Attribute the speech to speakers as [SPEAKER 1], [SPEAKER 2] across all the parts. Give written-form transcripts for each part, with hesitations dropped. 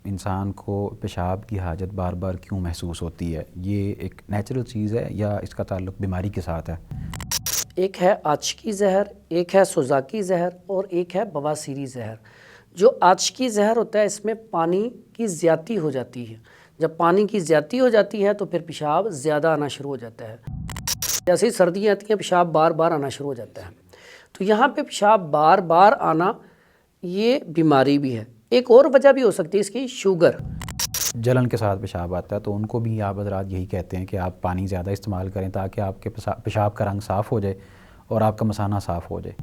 [SPEAKER 1] انسان کو پیشاب کی حاجت بار بار کیوں محسوس ہوتی ہے؟ یہ ایک نیچرل چیز ہے یا اس کا تعلق بیماری کے ساتھ ہے؟
[SPEAKER 2] ایک ہے آچکی زہر، ایک ہے سوزاکی زہر اور ایک ہے بواسیری زہر۔ جو آچکی زہر ہوتا ہے اس میں پانی کی زیادتی ہو جاتی ہے۔ جب پانی کی زیادتی ہو جاتی ہے تو پھر پیشاب زیادہ آنا شروع ہو جاتا ہے۔ جیسے ہی سردیاں آتی ہیں پیشاب بار بار آنا شروع ہو جاتا ہے۔ تو یہاں پہ پیشاب بار بار آنا یہ بیماری بھی ہے۔ ایک اور وجہ بھی ہو سکتی ہے اس کی، شوگر۔
[SPEAKER 1] جلن کے ساتھ پیشاب آتا ہے تو ان کو بھی آپ حضرات یہی کہتے ہیں کہ آپ پانی زیادہ استعمال کریں تاکہ آپ کے پیشاب کا رنگ صاف ہو جائے اور آپ کا مثانہ صاف ہو جائے۔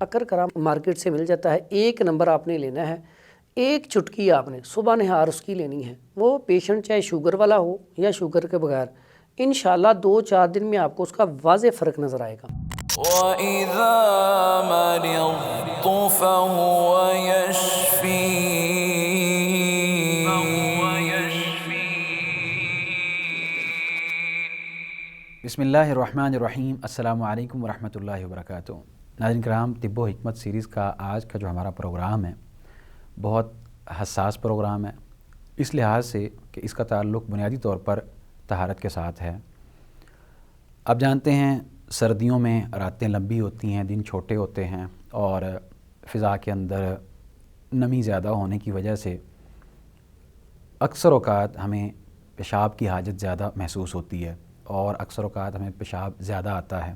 [SPEAKER 2] اکر کرام مارکیٹ سے مل جاتا ہے، 1 نمبر آپ نے لینا ہے، 1 چٹکی آپ نے صبح نہار اس کی لینی ہے۔ وہ پیشنٹ چاہے شوگر والا ہو یا شوگر کے بغیر، انشاءاللہ 2-4 دن میں آپ کو اس کا واضح فرق نظر آئے گا۔
[SPEAKER 3] وَإِذَا مَرِضْتُ فَهُوَ يَشْفِينِ۔
[SPEAKER 1] بسم اللہ الرحمن الرحیم۔ السلام علیکم ورحمۃ اللہ وبرکاتہ۔ ناظرین کرام، طب و حکمت سیریز کا آج کا جو ہمارا پروگرام ہے بہت حساس پروگرام ہے، اس لحاظ سے کہ اس کا تعلق بنیادی طور پر طہارت کے ساتھ ہے۔ اب جانتے ہیں سردیوں میں راتیں لمبی ہوتی ہیں، دن چھوٹے ہوتے ہیں اور فضا کے اندر نمی زیادہ ہونے کی وجہ سے اکثر اوقات ہمیں پیشاب کی حاجت زیادہ محسوس ہوتی ہے اور اکثر اوقات ہمیں پیشاب زیادہ آتا ہے۔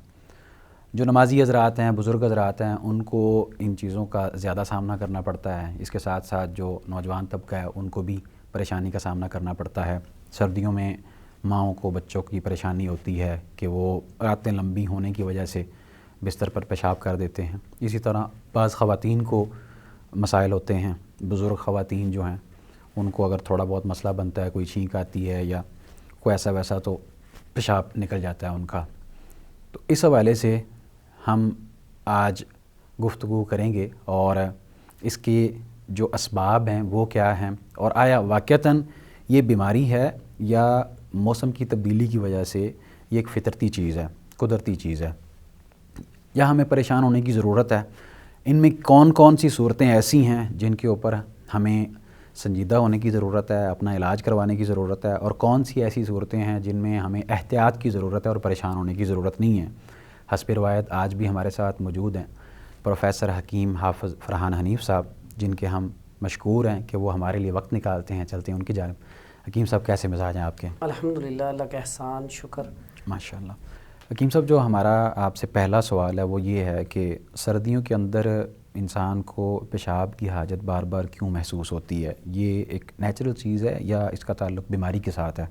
[SPEAKER 1] جو نمازی حضرات ہیں، بزرگ حضرات ہیں، ان کو ان چیزوں کا زیادہ سامنا کرنا پڑتا ہے۔ اس کے ساتھ ساتھ جو نوجوان طبقہ ہے ان کو بھی پریشانی کا سامنا کرنا پڑتا ہے۔ سردیوں میں ماؤں کو، بچوں کی پریشانی ہوتی ہے کہ وہ راتیں لمبی ہونے کی وجہ سے بستر پر پیشاب کر دیتے ہیں۔ اسی طرح بعض خواتین کو مسائل ہوتے ہیں، بزرگ خواتین جو ہیں ان کو اگر تھوڑا بہت مسئلہ بنتا ہے، کوئی چھینک آتی ہے یا کوئی ایسا ویسا، تو پیشاب نکل جاتا ہے ان کا۔ تو اس حوالے سے ہم آج گفتگو کریں گے اور اس کے جو اسباب ہیں وہ کیا ہیں، اور آیا واقعتاً یہ بیماری ہے یا موسم کی تبدیلی کی وجہ سے یہ ایک فطرتی چیز ہے، قدرتی چیز ہے، یا ہمیں پریشان ہونے کی ضرورت ہے۔ ان میں کون کون سی صورتیں ایسی ہیں جن کے اوپر ہمیں سنجیدہ ہونے کی ضرورت ہے، اپنا علاج کروانے کی ضرورت ہے، اور کون سی ایسی صورتیں ہیں جن میں ہمیں احتیاط کی ضرورت ہے اور پریشان ہونے کی ضرورت نہیں ہے۔ حسب روایت آج بھی ہمارے ساتھ موجود ہیں پروفیسر حکیم حافظ فرحان حنیف صاحب، جن کے ہم مشکور ہیں کہ وہ ہمارے لیے وقت نکالتے ہیں۔ چلتے ہیں ان کی جانب۔ حکیم صاحب، کیسے مزاج ہیں آپ کے؟
[SPEAKER 2] الحمدللہ، اللہ کا احسان، شکر۔
[SPEAKER 1] ماشاءاللہ۔ حکیم صاحب، جو ہمارا آپ سے پہلا سوال ہے وہ یہ ہے کہ سردیوں کے اندر انسان کو پیشاب کی حاجت بار بار کیوں محسوس ہوتی ہے؟ یہ ایک نیچرل چیز ہے یا اس کا تعلق بیماری کے ساتھ ہے؟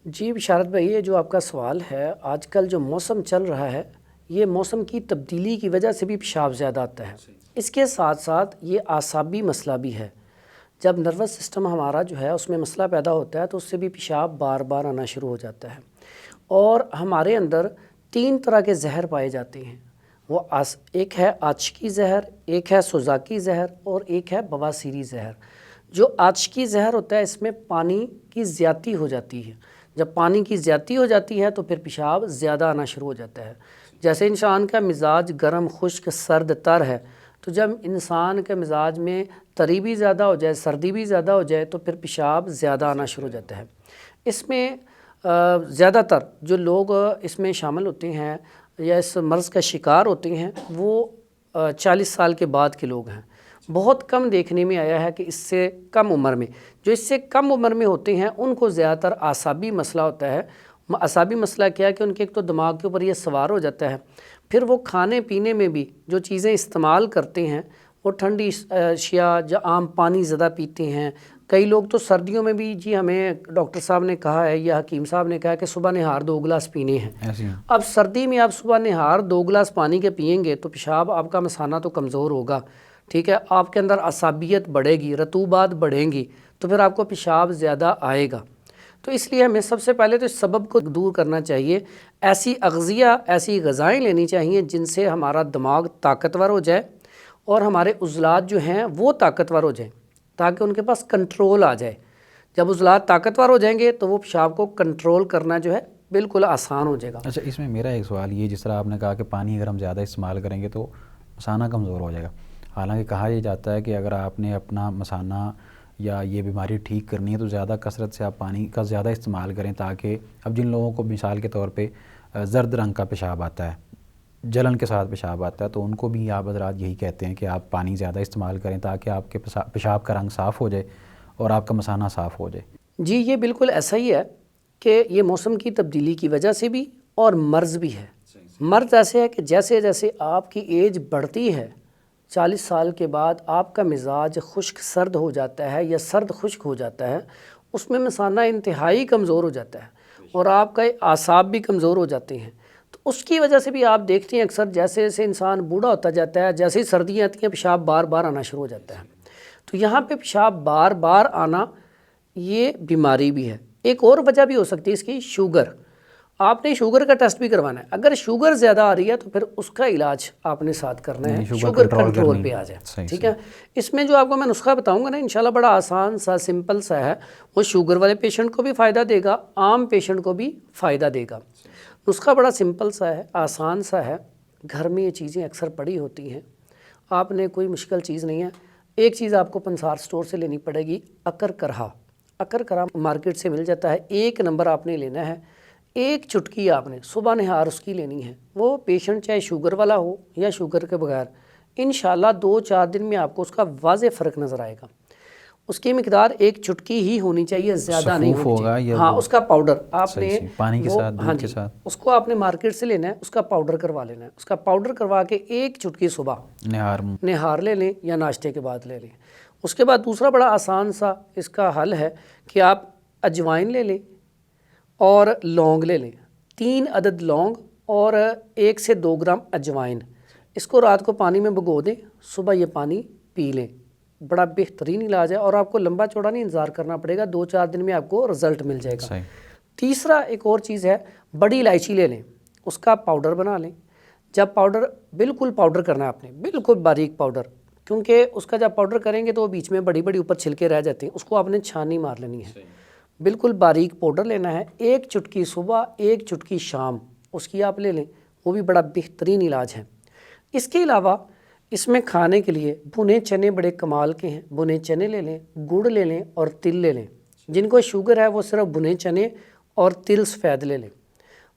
[SPEAKER 2] جی بشارت بھائی، یہ جو آپ کا سوال ہے، آج کل جو موسم چل رہا ہے یہ موسم کی تبدیلی کی وجہ سے بھی پیشاب زیادہ آتا ہے۔ اس کے ساتھ ساتھ یہ اعصابی مسئلہ بھی ہے۔ جب نروس سسٹم ہمارا جو ہے اس میں مسئلہ پیدا ہوتا ہے تو اس سے بھی پیشاب بار بار آنا شروع ہو جاتا ہے۔ اور ہمارے اندر 3 طرح کے زہر پائے جاتے ہیں۔ وہ ایک ہے آچکی زہر، ایک ہے سوزاکی زہر اور ایک ہے بواسیری زہر۔ جو آچکی زہر ہوتا ہے اس میں پانی کی زیادتی ہو جاتی ہے۔ جب پانی کی زیادتی ہو جاتی ہے تو پھر پیشاب زیادہ آنا شروع ہو جاتا ہے۔ جیسے انسان کا مزاج گرم، خشک، سرد، تر ہے، تو جب انسان کے مزاج میں تری بھی زیادہ ہو جائے، سردی بھی زیادہ ہو جائے، تو پھر پیشاب زیادہ آنا شروع ہو جاتا ہے۔ اس میں زیادہ تر جو لوگ اس میں شامل ہوتے ہیں یا اس مرض کا شکار ہوتے ہیں وہ 40 سال کے بعد کے لوگ ہیں۔ بہت کم دیکھنے میں آیا ہے کہ اس سے کم عمر میں، جو اس سے کم عمر میں ہوتے ہیں ان کو زیادہ تر اعصابی مسئلہ ہوتا ہے۔ اعصابی مسئلہ کیا ہے کہ ان کے ایک تو دماغ کے اوپر یہ سوار ہو جاتا ہے، پھر وہ کھانے پینے میں بھی جو چیزیں استعمال کرتے ہیں وہ ٹھنڈی اشیاء یا عام پانی زیادہ پیتے ہیں۔ کئی لوگ تو سردیوں میں بھی، جی ہمیں ڈاکٹر صاحب نے کہا ہے یا حکیم صاحب نے کہا ہے کہ صبح نہار 2 گلاس پینے ہیں۔ اب سردی میں آپ صبح نہار 2 گلاس پانی کے پئیں گے تو پیشاب آپ کا مثانہ تو کمزور ہوگا، ٹھیک ہے، آپ کے اندر عصبیت بڑھے گی، رطوبات بڑھیں گی، تو پھر آپ کو پیشاب زیادہ آئے گا۔ تو اس لیے ہمیں سب سے پہلے تو اس سبب کو دور کرنا چاہیے۔ ایسی اغذیہ، ایسی غذائیں لینی چاہیے جن سے ہمارا دماغ طاقتور ہو جائے اور ہمارے عضلات جو ہیں وہ طاقتور ہو جائیں، تاکہ ان کے پاس کنٹرول آ جائے۔ جب عضلات طاقتور ہو جائیں گے تو وہ پیشاب کو کنٹرول کرنا جو ہے بالکل آسان ہو جائے گا۔
[SPEAKER 1] اچھا، اس میں میرا ایک سوال یہ، جس طرح آپ نے کہا کہ پانی اگر ہم زیادہ استعمال کریں گے تو مثانہ کمزور ہو جائے گا، حالانکہ کہا یہ جاتا ہے کہ اگر آپ نے اپنا مثانہ یا یہ بیماری ٹھیک کرنی ہے تو زیادہ کثرت سے آپ پانی کا زیادہ استعمال کریں، تاکہ اب جن لوگوں کو مثال کے طور پہ زرد رنگ کا پیشاب آتا ہے، جلن کے ساتھ پیشاب آتا ہے، تو ان کو بھی آپ حضرات یہی کہتے ہیں کہ آپ پانی زیادہ استعمال کریں تاکہ آپ کے پیشاب کا رنگ صاف ہو جائے اور آپ کا مثانہ صاف ہو جائے۔
[SPEAKER 2] جی یہ بالکل ایسا ہی ہے کہ یہ موسم کی تبدیلی کی وجہ سے بھی اور مرض بھی ہے۔ مرض ایسے ہے کہ جیسے جیسے آپ کی ایج بڑھتی ہے، 40 سال کے بعد آپ کا مزاج خشک سرد ہو جاتا ہے یا سرد خشک ہو جاتا ہے، اس میں مثانہ انتہائی کمزور ہو جاتا ہے اور آپ کا اعصاب بھی کمزور ہو جاتے ہیں۔ تو اس کی وجہ سے بھی آپ دیکھتے ہیں اکثر جیسے جیسے انسان بوڑھا ہوتا جاتا ہے، جیسے ہی سردیاں آتی ہیں پیشاب بار بار آنا شروع ہو جاتا ہے۔ تو یہاں پہ پیشاب بار بار آنا یہ بیماری بھی ہے۔ ایک اور وجہ بھی ہو سکتی ہے اس کی، شوگر۔ آپ نے شوگر کا ٹیسٹ بھی کروانا ہے، اگر شوگر زیادہ آ رہی ہے تو پھر اس کا علاج آپ نے ساتھ کرنا ہے، شوگر کنٹرول پہ آ جائے، ٹھیک ہے۔ اس میں جو آپ کو میں نسخہ بتاؤں گا نا انشاءاللہ بڑا آسان سا سمپل سا ہے، وہ شوگر والے پیشنٹ کو بھی فائدہ دے گا، عام پیشنٹ کو بھی فائدہ دے گا۔ نسخہ بڑا سمپل سا ہے، آسان سا ہے، گھر میں یہ چیزیں اکثر پڑی ہوتی ہیں، آپ نے کوئی مشکل چیز نہیں ہے۔ ایک چیز آپ کو پنسار سٹور سے لینی پڑے گی، اکر کرہا۔ اکر کرہا مارکیٹ سے مل جاتا ہے، 1 نمبر آپ نے لینا ہے، 1 چٹکی آپ نے صبح نہار اس کی لینی ہے۔ وہ پیشنٹ چاہے شوگر والا ہو یا شوگر کے بغیر، انشاءاللہ 2-4 دن میں آپ کو اس کا واضح فرق نظر آئے گا۔ اس کی مقدار 1 چٹکی ہی ہونی چاہیے، زیادہ نہیں ہونی چاہیے۔ ہاں اس کا پاؤڈر آپ نے
[SPEAKER 1] پانی کے ساتھ، دودھ کے ساتھ،
[SPEAKER 2] اس کو آپ نے مارکیٹ سے لینا ہے، اس کا پاؤڈر کروا لینا ہے۔ اس کا پاؤڈر کروا کے 1 چٹکی صبح نہار لے لیں یا ناشتے کے بعد لے لیں۔ اس کے بعد دوسرا بڑا آسان سا اس کا حل ہے کہ آپ اجوائن لے لیں اور لونگ لے لیں، 3 عدد لونگ اور 1 سے 2 گرام اجوائن۔ اس کو رات کو پانی میں بھگو دیں، صبح یہ پانی پی لیں، بڑا بہترین علاج ہے اور آپ کو لمبا چوڑا نہیں انتظار کرنا پڑے گا، 2-4 دن میں آپ کو رزلٹ مل جائے گا۔ تیسرا ایک اور چیز ہے، بڑی الائچی لے لیں، اس کا پاؤڈر بنا لیں۔ جب پاؤڈر بالکل پاؤڈر کرنا ہے آپ نے، بالکل باریک پاؤڈر، کیونکہ اس کا جب پاؤڈر کریں گے تو وہ بیچ میں بڑی بڑی اوپر چھلکے رہ جاتے ہیں، اس کو آپ نے چھانی مار لینی ہے۔ بالکل باریک پاؤڈر لینا ہے، 1 چٹکی صبح 1 چٹکی شام، اس کی آپ لے لیں، وہ بھی بڑا بہترین علاج ہے۔ اس کے علاوہ اس میں کھانے کے لیے بھنے چنے بڑے کمال کے ہیں، بھنے چنے لے لیں، گڑ لے لیں اور تل لے لیں۔ جن کو شوگر ہے وہ صرف بھنے چنے اور تل سفید لے لیں،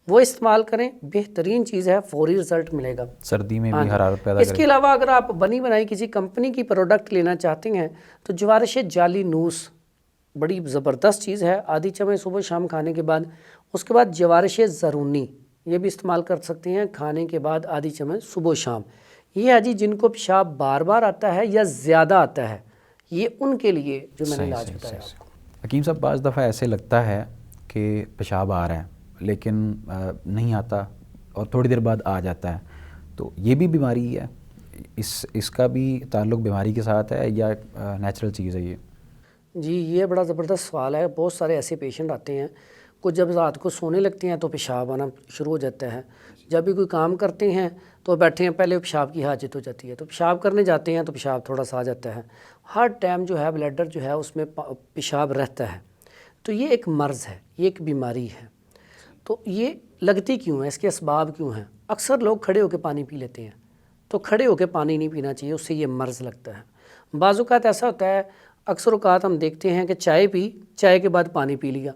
[SPEAKER 2] وہ استعمال کریں، بہترین چیز ہے، فوری رزلٹ ملے گا،
[SPEAKER 1] سردی میں بھی حرارت پیدا
[SPEAKER 2] اس کے علاوہ اگر آپ بنی بنائی کسی کمپنی کی پروڈکٹ لینا چاہتے ہیں تو جوارش جعلی نوس بڑی زبردست چیز ہے، آدھی چمچ صبح شام کھانے کے بعد۔ اس کے بعد جوارش زرونی، یہ بھی استعمال کر سکتے ہیں کھانے کے بعد آدھی چمچ صبح شام۔ یہ ہے جی جن کو پیشاب بار بار آتا ہے یا زیادہ آتا ہے، یہ ان کے لیے جو میں نے علاج بتایا آپ کو۔
[SPEAKER 1] حکیم صاحب بعض دفعہ ایسے لگتا ہے کہ پیشاب آ رہا ہے لیکن نہیں آتا اور تھوڑی دیر بعد آ جاتا ہے، تو یہ بھی بیماری ہے؟ اس کا بھی تعلق بیماری کے ساتھ ہے یا نیچرل چیز ہے یہ؟
[SPEAKER 2] جی یہ بڑا زبردست سوال ہے۔ بہت سارے ایسے پیشنٹ آتے ہیں کو جب رات کو سونے لگتے ہیں تو پیشاب آنا شروع ہو جاتا ہے، جب بھی کوئی کام کرتے ہیں تو بیٹھے ہیں پہلے پیشاب کی حاجت ہو جاتی ہے، تو پیشاب کرنے جاتے ہیں تو پیشاب تھوڑا سا آ جاتا ہے، ہر ٹائم جو ہے بلیڈر جو ہے اس میں پیشاب رہتا ہے۔ تو یہ ایک مرض ہے، یہ ایک بیماری ہے۔ تو یہ لگتی کیوں ہے، اس کے اسباب کیوں ہیں؟ اکثر لوگ کھڑے ہو کے پانی پی لیتے ہیں، تو کھڑے ہو کے پانی نہیں پینا چاہیے، اس سے یہ مرض لگتا ہے۔ بعض اوقات ایسا ہوتا ہے، اکثر اوقات ہم دیکھتے ہیں کہ چائے کے بعد پانی پی لیا،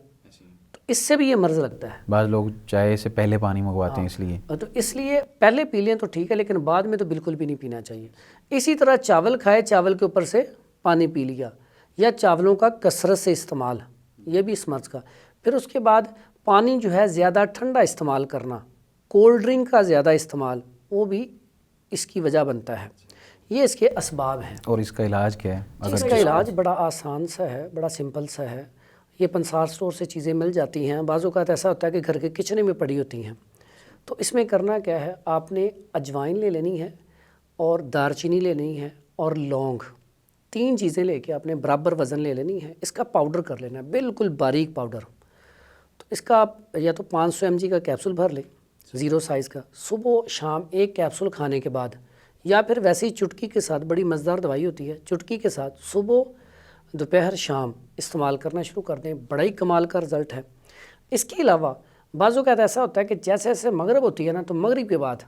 [SPEAKER 2] تو اس سے بھی یہ مرض لگتا ہے۔
[SPEAKER 1] بعض لوگ چائے سے پہلے پانی منگواتے ہیں اس لیے،
[SPEAKER 2] تو اس لیے پہلے پی لیں تو ٹھیک ہے، لیکن بعد میں تو بالکل بھی نہیں پینا چاہیے۔ اسی طرح چاول کھائے، چاول کے اوپر سے پانی پی لیا، یا چاولوں کا کثرت سے استعمال، یہ بھی اس مرض کا۔ پھر اس کے بعد پانی جو ہے زیادہ ٹھنڈا استعمال کرنا، کولڈ ڈرنک کا زیادہ استعمال، وہ بھی اس کی وجہ بنتا ہے۔ یہ اس کے اسباب ہیں۔
[SPEAKER 1] اور اس کا علاج کیا ہے؟
[SPEAKER 2] اس کا علاج بڑا آسان سا ہے، بڑا سمپل سا ہے، یہ پنسار سٹور سے چیزیں مل جاتی ہیں۔ بعض اوقات ایسا ہوتا ہے کہ گھر کے کچن میں پڑی ہوتی ہیں، تو اس میں کرنا کیا ہے، آپ نے اجوائن لے لینی ہے اور دار چینی لے لینی ہے اور لونگ، 3 چیزیں لے کے آپ نے برابر وزن لے لینی ہے، اس کا پاؤڈر کر لینا ہے، بالکل باریک پاؤڈر۔ تو اس کا آپ یا تو 500 mg کا کیپسول بھر لیں 0 سائز کا، صبح شام 1 کیپسول کھانے کے بعد، یا پھر ویسے ہی چٹکی کے ساتھ، بڑی مزیدار دوائی ہوتی ہے، چٹکی کے ساتھ صبح دوپہر شام استعمال کرنا شروع کر دیں، بڑا ہی کمال کا رزلٹ ہے۔ اس کے علاوہ بعض اوقات ایسا ہوتا ہے کہ جیسے جیسے مغرب ہوتی ہے نا، تو مغرب کے بعد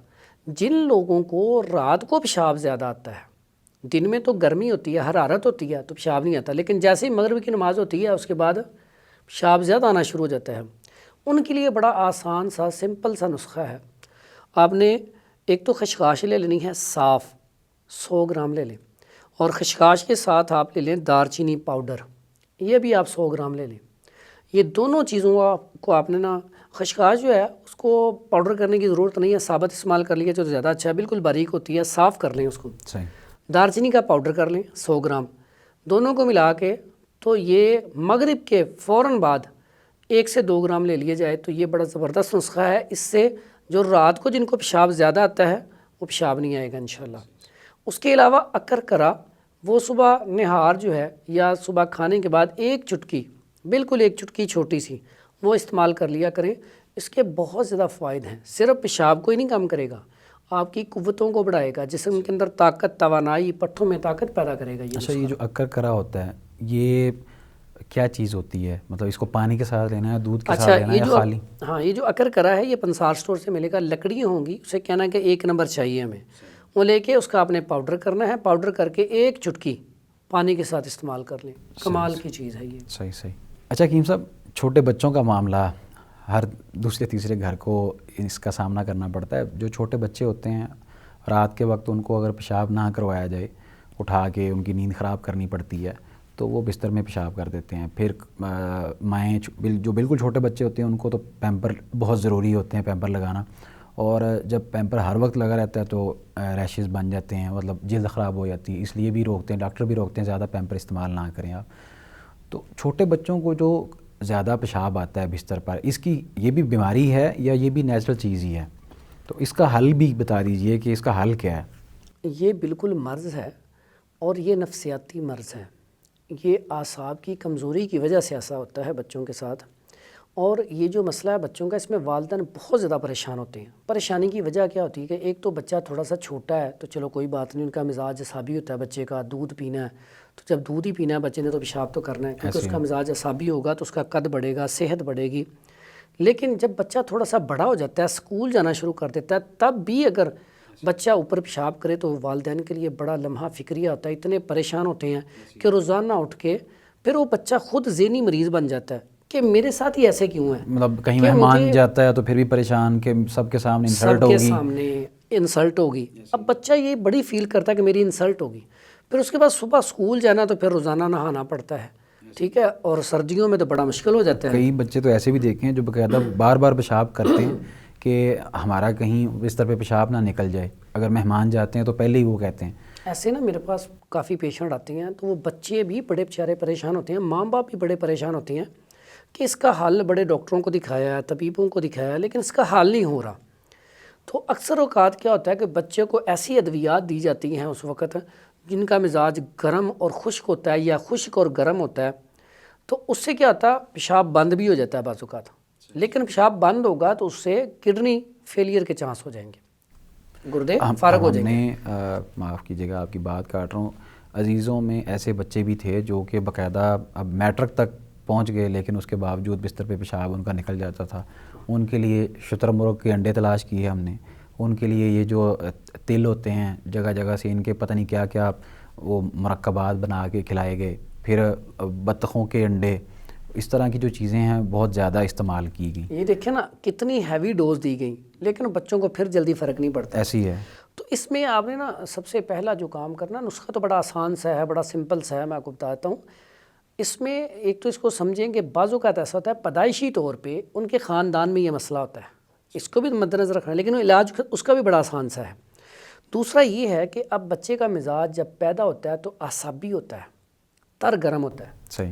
[SPEAKER 2] جن لوگوں کو رات کو پیشاب زیادہ آتا ہے، دن میں تو گرمی ہوتی ہے، حرارت ہوتی ہے تو پیشاب نہیں آتا، لیکن جیسے ہی مغرب کی نماز ہوتی ہے اس کے بعد پیشاب زیادہ آنا شروع ہو جاتا ہے۔ ان کے لیے بڑا آسان سا سمپل سا نسخہ ہے۔ آپ نے ایک تو خشخاش لے لینی ہے صاف، 100 گرام لے لیں، اور خشخاش کے ساتھ آپ لے لیں دار چینی پاؤڈر، یہ بھی آپ 100 گرام لے لیں۔ یہ دونوں چیزوں کو آپ نے نا، خشخاش جو ہے اس کو پاؤڈر کرنے کی ضرورت نہیں ہے، ثابت استعمال کر لیے جو زیادہ اچھا ہے، بالکل باریک ہوتی ہے، صاف کر لیں اس کو۔
[SPEAKER 1] صحیح۔
[SPEAKER 2] دار چینی کا پاؤڈر کر لیں 100 گرام، دونوں کو ملا کے تو یہ مغرب کے فوراً بعد 1 سے 2 گرام لے لیا جائے تو یہ بڑا زبردست نسخہ ہے۔ اس سے جو رات کو جن کو پیشاب زیادہ آتا ہے وہ پیشاب نہیں آئے گا انشاءاللہ۔ اس کے علاوہ اکرکرا، وہ صبح نہار جو ہے یا صبح کھانے کے بعد 1 چٹکی، بالکل 1 چٹکی چھوٹی سی، وہ استعمال کر لیا کریں۔ اس کے بہت زیادہ فوائد ہیں، صرف پیشاب کو ہی نہیں کم کرے گا، آپ کی قوتوں کو بڑھائے گا، جسم کے اندر طاقت، توانائی، پٹھوں میں طاقت پیدا کرے گا۔
[SPEAKER 1] اچھا، یہ جو اکرکرا ہوتا ہے یہ کیا چیز ہوتی ہے؟ مطلب اس کو پانی کے ساتھ لینا ہے، دودھ کے ساتھ لینا ہے یا خالی؟
[SPEAKER 2] ہاں، یہ جو اکرکرا ہے یہ پنسار سٹور سے ملے گا، لکڑیاں ہوں گی، اسے کہنا ہے کہ 1 نمبر چاہیے ہمیں، وہ لے کے اس کا آپ نے پاؤڈر کرنا ہے، پاؤڈر کر کے 1 چٹکی پانی کے ساتھ استعمال کر لیں، کمال کی چیز ہے یہ۔
[SPEAKER 1] صحیح صحیح۔ اچھا حکیم صاحب، چھوٹے بچوں کا معاملہ ہر دوسرے تیسرے گھر کو اس کا سامنا کرنا پڑتا ہے۔ جو چھوٹے بچے ہوتے ہیں رات کے وقت ان کو اگر پیشاب نہ کروایا جائے، اٹھا کے ان کی نیند خراب کرنی پڑتی ہے تو وہ بستر میں پیشاب کر دیتے ہیں۔ پھر مائیں جو بالکل چھوٹے بچے ہوتے ہیں ان کو تو پیمپر بہت ضروری ہوتے ہیں، پیمپر لگانا، اور جب پیمپر ہر وقت لگا رہتا ہے تو ریشز بن جاتے ہیں، مطلب جلد خراب ہو جاتی ہے، اس لیے بھی روکتے ہیں، ڈاکٹر بھی روکتے ہیں زیادہ پیمپر استعمال نہ کریں آپ۔ تو چھوٹے بچوں کو جو زیادہ پیشاب آتا ہے بستر پر، اس کی یہ بھی بیماری ہے یا یہ بھی نیچرل چیز ہی ہے؟ تو اس کا حل بھی بتا دیجئے کہ اس کا حل کیا ہے؟
[SPEAKER 2] یہ بالکل مرض ہے اور یہ نفسیاتی مرض ہے، یہ اعصاب کی کمزوری کی وجہ سے ایسا ہوتا ہے بچوں کے ساتھ۔ اور یہ جو مسئلہ ہے بچوں کا، اس میں والدین بہت زیادہ پریشان ہوتے ہیں۔ پریشانی کی وجہ کیا ہوتی ہے کہ ایک تو بچہ تھوڑا سا چھوٹا ہے تو چلو کوئی بات نہیں، ان کا مزاج اعصابی ہوتا ہے بچے کا، دودھ پینا ہے تو جب دودھ ہی پینا ہے بچے نے تو پیشاب تو کرنا ہے، کیونکہ اس کا مزاج اعصابی ہوگا تو اس کا قد بڑھے گا، صحت بڑھے گی۔ لیکن جب بچہ تھوڑا سا بڑا ہو جاتا ہے، اسکول جانا شروع کر دیتا ہے، تب بھی اگر بچہ اوپر پیشاب کرے تو والدین کے لیے بڑا لمحہ فکریہ ہوتا ہے، اتنے پریشان ہوتے ہیں کہ روزانہ اٹھ کے پھر وہ بچہ خود ذہنی مریض بن جاتا ہے کہ میرے ساتھ ہی ایسے کیوں ہے،
[SPEAKER 1] مطلب کہیں مہمان جاتا ہے تو پھر بھی پریشان کہ سب کے سامنے انسلٹ ہوگی،
[SPEAKER 2] سب کے سامنے انسلٹ ہوگی۔ اب بچہ یہ بڑی فیل کرتا ہے کہ میری انسلٹ ہوگی، پھر اس کے بعد صبح اسکول جانا تو پھر روزانہ نہانا پڑتا ہے، ٹھیک ہے، اور سردیوں میں تو بڑا مشکل ہو جاتا ہے۔
[SPEAKER 1] کئی بچے تو ایسے بھی دیکھے ہیں جو باقاعدہ بار بار پیشاب کرتے ہیں کہ ہمارا کہیں بستر پہ پیشاب نہ نکل جائے، اگر مہمان جاتے ہیں تو پہلے ہی وہ کہتے ہیں۔
[SPEAKER 2] ایسے نا میرے پاس کافی پیشنٹ آتے ہیں تو وہ بچے بھی بڑے بیچارے پریشان ہوتے ہیں، ماں باپ بھی بڑے پریشان ہوتے ہیں کہ اس کا حل بڑے ڈاکٹروں کو دکھایا ہے، طبیبوں کو دکھایا ہے، لیکن اس کا حل نہیں ہو رہا۔ تو اکثر اوقات کیا ہوتا ہے کہ بچے کو ایسی ادویات دی جاتی ہیں اس وقت جن کا مزاج گرم اور خشک ہوتا ہے یا خشک اور گرم ہوتا ہے، تو اس سے کیا ہوتا ہے پیشاب بند بھی ہو جاتا ہے بعض اوقات، لیکن پیشاب بند ہوگا تو اس سے کڈنی فیلئر کے چانس ہو جائیں گے، گردے فارغ ہو جائیں گے۔
[SPEAKER 1] معاف کیجیے گا آپ کی بات کاٹ رہا ہوں، عزیزوں میں ایسے بچے بھی تھے جو کہ باقاعدہ اب میٹرک تک پہنچ گئے لیکن اس کے باوجود بستر پہ پیشاب ان کا نکل جاتا تھا۔ ان کے لیے شتر مرغ کے انڈے تلاش کیے ہم نے، ان کے لیے یہ جو تل ہوتے ہیں جگہ جگہ سے ان کے پتہ نہیں کیا کیا وہ مرکبات بنا کے کھلائے گئے، پھر بطخوں کے انڈے، اس طرح کی جو چیزیں ہیں بہت زیادہ استعمال کی گئی۔
[SPEAKER 2] یہ دیکھیں نا کتنی ہیوی ڈوز دی گئی لیکن بچوں کو پھر جلدی فرق نہیں پڑتا،
[SPEAKER 1] ایسی ہے۔
[SPEAKER 2] تو اس میں آپ نے نا سب سے پہلا جو کام کرنا، نسخہ تو بڑا آسان سا ہے، بڑا سمپل سا ہے، میں آپ کو بتاتا ہوں۔ اس میں ایک تو اس کو سمجھیں کہ بعض اوقات ایسا ہوتا ہے پیدائشی طور پہ ان کے خاندان میں یہ مسئلہ ہوتا ہے، اس کو بھی مد نظر رکھنا ہے، لیکن علاج اس کا بھی بڑا آسان سا ہے۔ دوسرا یہ ہے کہ اب بچے کا مزاج جب پیدا ہوتا ہے تو اعصابی ہوتا ہے، تر گرم ہوتا ہے،
[SPEAKER 1] صحیح،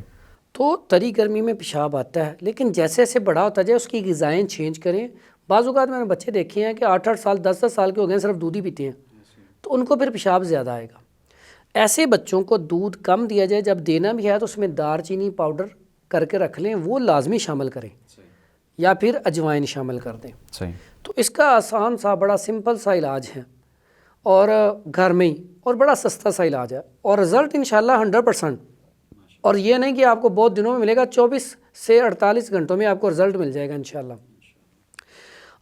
[SPEAKER 2] تو تری گرمی میں پیشاب آتا ہے، لیکن جیسے جیسے بڑا ہوتا جائے اس کی غذائیں چینج کریں۔ بعض اوقات میں نے بچے دیکھے ہیں کہ 8-8 سال 10-10 سال کے ہو گئے ہیں، صرف دودھ ہی پیتے ہیں، تو ان کو پھر پیشاب زیادہ آئے گا۔ ایسے بچوں کو دودھ کم دیا جائے، جب دینا بھی ہے تو اس میں دار چینی پاؤڈر کر کے رکھ لیں، وہ لازمی شامل کریں، یا پھر اجوائن شامل کر دیں۔
[SPEAKER 1] صحیح،
[SPEAKER 2] تو اس کا آسان سا بڑا سمپل سا علاج ہے اور گھر میں ہی، اور بڑا سستا سا علاج ہے، اور رزلٹ انشاءاللہ 100%۔ اور یہ نہیں کہ آپ کو بہت دنوں میں ملے گا، 24 سے 48 گھنٹوں میں آپ کو رزلٹ مل جائے گا انشاءاللہ۔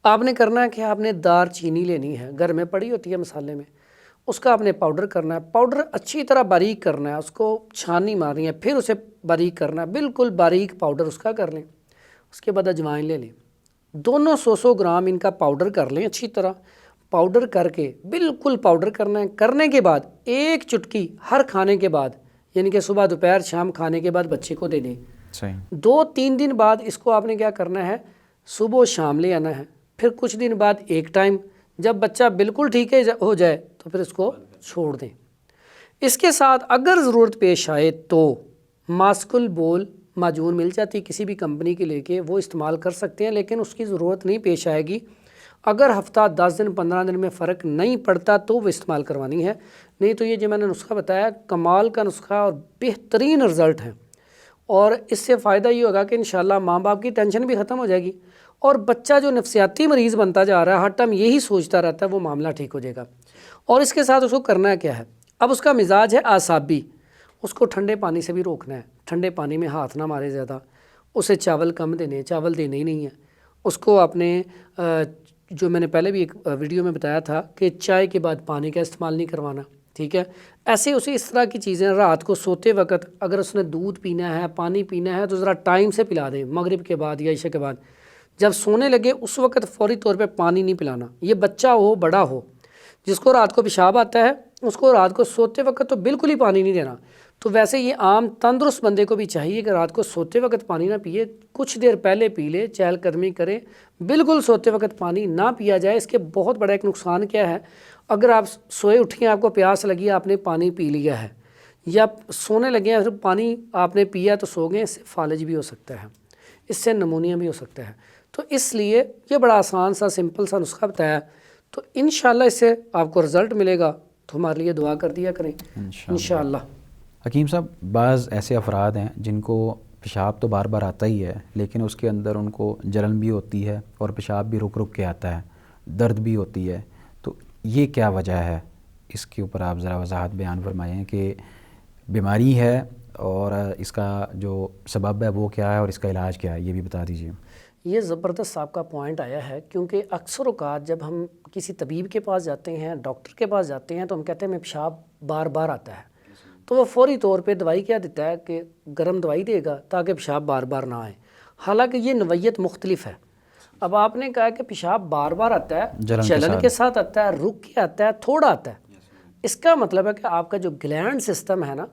[SPEAKER 2] آپ نے کرنا ہے کہ آپ نے دار چینی لینی ہے، گھر میں پڑی ہوتی ہے مسالے میں، اس کا آپ نے پاؤڈر کرنا ہے، پاؤڈر اچھی طرح باریک کرنا ہے، اس کو چھاننی مارنی ہے، پھر اسے باریک کرنا ہے، بالکل باریک پاؤڈر اس کا کر لیں۔ اس کے بعد اجوائن لے لیں، دونوں 100 گرام ان کا پاؤڈر کر لیں، اچھی طرح پاؤڈر کر کے بالکل پاؤڈر کرنا ہے۔ کرنے کے بعد ایک چٹکی ہر کھانے کے بعد، یعنی کہ صبح دوپہر شام کھانے کے بعد بچے کو دے دیں۔
[SPEAKER 1] صحیح۔
[SPEAKER 2] 2-3 دن بعد اس کو آپ نے کیا کرنا ہے، صبح و شام لے آنا ہے، پھر کچھ دن بعد ایک ٹائم، جب بچہ بالکل ٹھیک ہو جائے تو پھر اس کو چھوڑ دیں۔ اس کے ساتھ اگر ضرورت پیش آئے تو ماسکل بول معجون مل جاتی کسی بھی کمپنی کے لے کے، وہ استعمال کر سکتے ہیں، لیکن اس کی ضرورت نہیں پیش آئے گی۔ اگر ہفتہ 10 دن 15 دن میں فرق نہیں پڑتا تو وہ استعمال کروانی ہے، نہیں تو یہ جو میں نے نسخہ بتایا کمال کا نسخہ اور بہترین رزلٹ ہے، اور اس سے فائدہ یہ ہوگا کہ انشاءاللہ ماں باپ کی ٹینشن بھی ختم ہو جائے گی، اور بچہ جو نفسیاتی مریض بنتا جا رہا ہے ہر ٹائم یہی سوچتا رہتا ہے، وہ معاملہ ٹھیک ہو جائے گا۔ اور اس کے ساتھ اس کو کرنا کیا ہے، اب اس کا مزاج ہے اعصابی، اس کو ٹھنڈے پانی سے بھی روکنا ہے، ٹھنڈے پانی میں ہاتھ نہ مارے زیادہ، اسے چاول کم دینے، چاول دینے ہی نہیں ہے اس کو۔ آپ نے جو میں نے پہلے بھی ایک ویڈیو میں بتایا تھا کہ چائے کے بعد پانی کا استعمال نہیں کروانا، ٹھیک ہے۔ ایسے اسے اس طرح کی چیزیں رات کو سوتے وقت اگر اس نے دودھ پینا ہے، پانی پینا ہے، تو ذرا ٹائم سے پلا دیں، مغرب کے بعد یا عشاء کے بعد۔ جب سونے لگے اس وقت فوری طور پہ پانی نہیں پلانا، یہ بچہ ہو بڑا ہو، جس کو رات کو پیشاب آتا ہے اس کو رات کو سوتے وقت تو بالکل ہی پانی نہیں دینا۔ تو ویسے یہ عام تندرست بندے کو بھی چاہیے کہ رات کو سوتے وقت پانی نہ پیے، کچھ دیر پہلے پی لے، چہل قدمی کرے، بالکل سوتے وقت پانی نہ پیا جائے۔ اس کے بہت بڑا ایک نقصان کیا ہے، اگر آپ سوئے اٹھیں، آپ کو پیاس لگی، آپ نے پانی پی لیا ہے، یا سونے لگے ہیں پھر پانی آپ نے پیا تو سو گئے، اس سے فالج بھی ہو سکتا ہے، اس سے نمونیا بھی ہو سکتا ہے۔ تو اس لیے یہ بڑا آسان سا سمپل سا نسخہ بتایا، تو انشاءاللہ اس سے آپ کو رزلٹ ملے گا، تو ہمارے لیے دعا کر دیا کریں انشاءاللہ۔
[SPEAKER 1] حکیم صاحب، بعض ایسے افراد ہیں جن کو پیشاب تو بار بار آتا ہی ہے، لیکن اس کے اندر ان کو جلن بھی ہوتی ہے اور پیشاب بھی رک رک کے آتا ہے، درد بھی ہوتی ہے، تو یہ کیا وجہ ہے؟ اس کے اوپر آپ ذرا وضاحت بیان فرمائیں کہ بیماری ہے اور اس کا جو سبب ہے وہ کیا ہے اور اس کا علاج کیا ہے، یہ بھی بتا دیجیے۔
[SPEAKER 2] یہ زبردست آپ کا پوائنٹ آیا ہے، کیونکہ اکثر اوقات جب ہم کسی طبیب کے پاس جاتے ہیں، ڈاکٹر کے پاس جاتے ہیں، تو ہم کہتے ہیں میں پیشاب بار بار آتا ہے، تو وہ فوری طور پہ دوائی کیا دیتا ہے کہ گرم دوائی دے گا تاکہ پیشاب بار بار نہ آئے، حالانکہ یہ نوعیت مختلف ہے۔ اب آپ نے کہا کہ پیشاب بار بار آتا ہے، چلن کے ساتھ آتا ہے، رک کے آتا ہے، تھوڑا آتا ہے، اس کا مطلب ہے کہ آپ کا جو گلینڈ سسٹم ہے نا،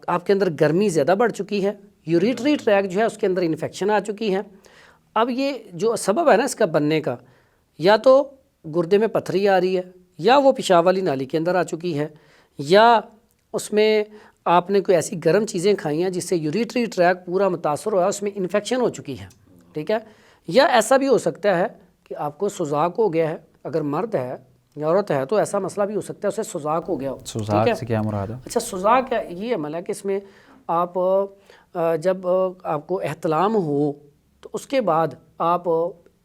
[SPEAKER 2] آپ کے اندر گرمی زیادہ بڑھ چکی ہے، یوریٹری ٹریک جو ہے اس کے اندر انفیکشن آ چکی ہے۔ اب یہ جو سبب ہے نا اس کا بننے کا، یا تو گردے میں پتھری آ رہی ہے، یا وہ پیشاب والی نالی کے اندر آ چکی ہے، یا اس میں آپ نے کوئی ایسی گرم چیزیں کھائی ہیں جس سے یوریٹری ٹریک پورا متاثر ہوا ہے، اس میں انفیکشن ہو چکی ہے، ٹھیک ہے۔ یا ایسا بھی ہو سکتا ہے کہ آپ کو سوزاک ہو گیا ہے، اگر مرد ہے یا عورت ہے تو ایسا مسئلہ بھی ہو سکتا ہے، اسے سوزاک ہو گیا ہو۔
[SPEAKER 1] سوزاک سے کیا مراد ہے؟
[SPEAKER 2] اچھا، سوزاک یہ عمل ہے کہ اس میں آپ جب آپ کو احتلام ہو تو اس کے بعد آپ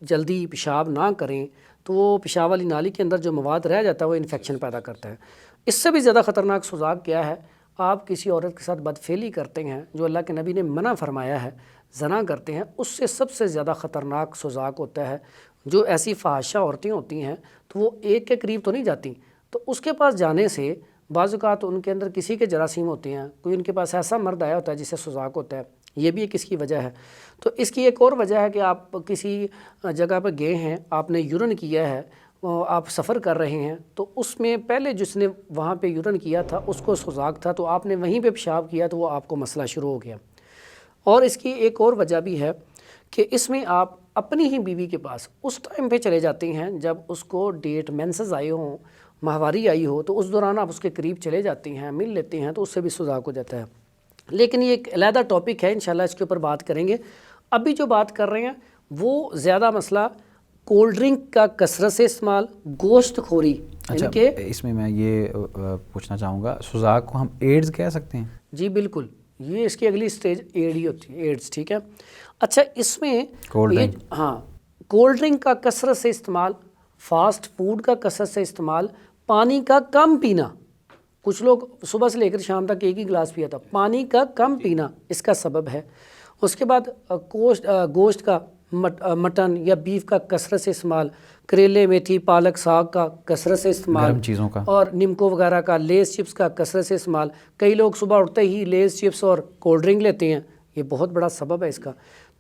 [SPEAKER 2] جلدی پیشاب نہ کریں تو وہ پیشاب والی نالی کے اندر جو مواد رہ جاتا ہے وہ انفیکشن پیدا کرتا ہے۔ اس سے بھی زیادہ خطرناک سوزاک کیا ہے، آپ کسی عورت کے ساتھ بدفعلی کرتے ہیں جو اللہ کے نبی نے منع فرمایا ہے، زنا کرتے ہیں، اس سے سب سے زیادہ خطرناک سوزاک ہوتا ہے۔ جو ایسی فحاشہ عورتیں ہوتی ہیں تو وہ ایک کے قریب تو نہیں جاتی، تو اس کے پاس جانے سے بعض اوقات ان کے اندر کسی کے جراثیم ہوتے ہیں، کوئی ان کے پاس ایسا مرد آیا ہوتا ہے جسے سوزاک ہوتا ہے، یہ بھی ایک اس کی وجہ ہے۔ تو اس کی ایک اور وجہ ہے کہ آپ کسی جگہ پہ گئے ہیں، آپ نے یورن کیا ہے، آپ سفر کر رہے ہیں، تو اس میں پہلے جس نے وہاں پہ یورن کیا تھا اس کو سوزاک تھا، تو آپ نے وہیں پہ پیشاب کیا تو وہ آپ کو مسئلہ شروع ہو گیا۔ اور اس کی ایک اور وجہ بھی ہے کہ اس میں آپ اپنی ہی بیوی کے پاس اس ٹائم پہ چلے جاتے ہیں جب اس کو ڈیٹ مینسز آئے ہوں، ماہواری آئی ہو، تو اس دوران آپ اس کے قریب چلے جاتے ہیں، مل لیتے ہیں، تو اس سے بھی سوزاک ہو جاتا ہے۔ لیکن یہ ایک علیحدہ ٹاپک ہے، انشاءاللہ اس کے اوپر بات کریں گے۔ ابھی جو بات کر رہے ہیں وہ زیادہ مسئلہ کولڈ ڈرنک کا کثرت سے استعمال، گوشت خوری،
[SPEAKER 1] اچھا،
[SPEAKER 2] یعنی کہ
[SPEAKER 1] اس میں یہ پوچھنا چاہوں گا، سوزاک کو ہم ایڈز کہہ سکتے ہیں؟
[SPEAKER 2] جی بالکل، یہ اس کی اگلی سٹیج ایڈ ہی ہوتی ہے، ایڈز، ٹھیک ہے۔ اچھا، اس میں
[SPEAKER 1] کولڈ ڈرنک،
[SPEAKER 2] ہاں، کولڈ ڈرنک کا کثرت سے استعمال، فاسٹ فوڈ کا کثرت سے استعمال، پانی کا کم پینا، کچھ لوگ صبح سے لے کر شام تک ایک ہی گلاس پیا تھا، پانی کا کم پینا اس کا سبب ہے۔ اس کے بعد گوشت کا مٹن یا بیف کا کثرت سے استعمال، کریلے، میتھی، پالک، ساگ کا کثرت سے استعمال،
[SPEAKER 1] گرم چیزوں کا،
[SPEAKER 2] اور نمکو وغیرہ کا، لیز چپس کا کثرت سے استعمال. کئی لوگ صبح اٹھتے ہی لیز چپس اور کولڈ ڈرنک لیتے ہیں، یہ بہت بڑا سبب ہے اس کا.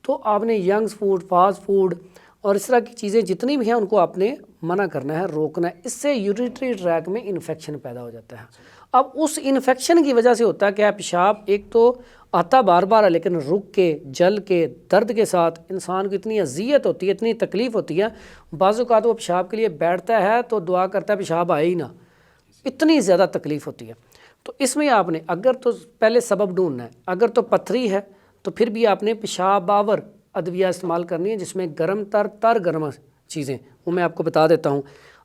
[SPEAKER 2] تو آپ نے ینگز فوڈ، فاسٹ فوڈ اور اس طرح کی چیزیں جتنی بھی ہیں ان کو آپ نے منع کرنا ہے، روکنا ہے. اس سے یوریٹری ٹریک میں انفیکشن پیدا ہو جاتا ہے. اب اس انفیکشن کی وجہ سے ہوتا ہے کہ پیشاب ایک تو آتا بار بار ہے، لیکن رک کے، جل کے، درد کے ساتھ انسان کو اتنی اذیت ہوتی ہے، اتنی تکلیف ہوتی ہے. بعض اوقات وہ پیشاب کے لیے بیٹھتا ہے تو دعا کرتا ہے پیشاب آئے ہی نہ، اتنی زیادہ تکلیف ہوتی ہے. تو اس میں آپ نے اگر تو پہلے سبب ڈھونڈنا ہے. اگر تو پتھری ہے تو پھر بھی آپ نے پیشاب آور ادویہ استعمال کرنی ہے، جس میں گرم تر گرم چیزیں، وہ میں آپ کو بتا دیتا ہوں.